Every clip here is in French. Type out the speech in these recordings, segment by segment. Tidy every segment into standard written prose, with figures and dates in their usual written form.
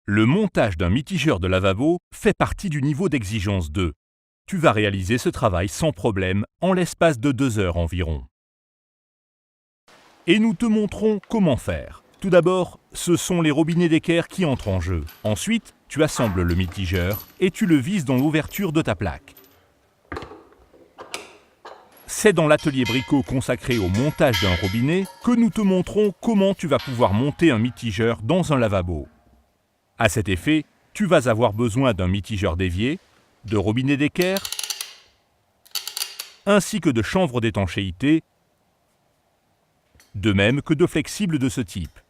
Le montage d'un mitigeur de lavabo fait partie du niveau d'exigence 2. Tu vas réaliser ce travail sans problème en l'espace de 2 heures environ. Et nous te montrons comment faire. Tout d'abord, ce sont les robinets d'équerre qui entrent en jeu. Ensuite, tu assembles le mitigeur et tu le vises dans l'ouverture de ta plaque. C'est dans l'atelier Bricot consacré au montage d'un robinet que nous te montrons comment tu vas pouvoir monter un mitigeur dans un lavabo. À cet effet, tu vas avoir besoin d'un mitigeur d'évier, de robinets d'équerre, ainsi que de chanvre d'étanchéité, de même que de flexibles de ce type.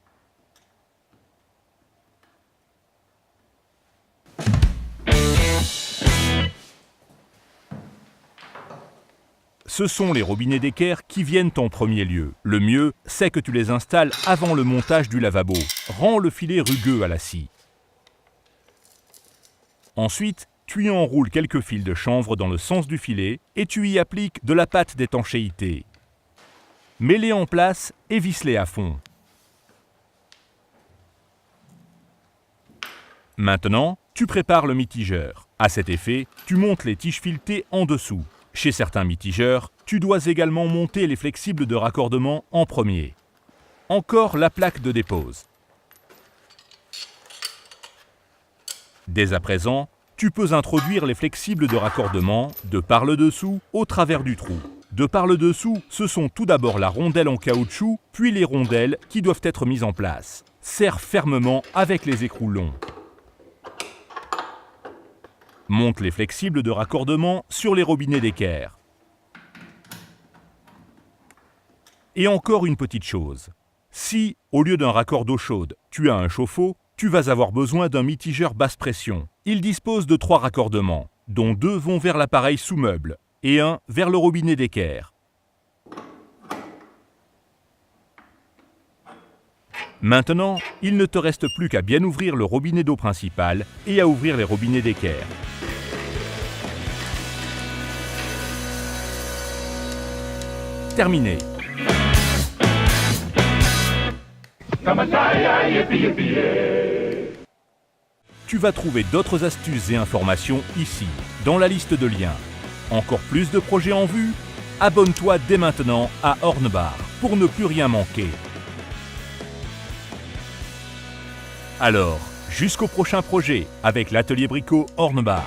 Ce sont les robinets d'équerre qui viennent en premier lieu. Le mieux, c'est que tu les installes avant le montage du lavabo. Rends le filet rugueux à la scie. Ensuite, tu y enroules quelques fils de chanvre dans le sens du filet et tu y appliques de la pâte d'étanchéité. Mets-les en place et visse-les à fond. Maintenant, tu prépares le mitigeur. À cet effet, tu montes les tiges filetées en dessous. Chez certains mitigeurs, tu dois également monter les flexibles de raccordement en premier. Encore la plaque de dépose. Dès à présent, tu peux introduire les flexibles de raccordement de par le dessous au travers du trou. De par le dessous, ce sont tout d'abord la rondelle en caoutchouc, puis les rondelles qui doivent être mises en place. Serre fermement avec les écrous longs. Monte les flexibles de raccordement sur les robinets d'équerre. Et encore une petite chose. Si, au lieu d'un raccord d'eau chaude, tu as un chauffe-eau, tu vas avoir besoin d'un mitigeur basse pression. Il dispose de 3 raccordements, dont 2 vont vers l'appareil sous-meuble et 1 vers le robinet d'équerre. Maintenant, il ne te reste plus qu'à bien ouvrir le robinet d'eau principal et à ouvrir les robinets d'équerre. Terminé. Tu vas trouver d'autres astuces et informations ici, dans la liste de liens. Encore plus de projets en vue? Abonne-toi dès maintenant à Hornbar pour ne plus rien manquer. Alors, jusqu'au prochain projet avec l'atelier Bricot Hornbar.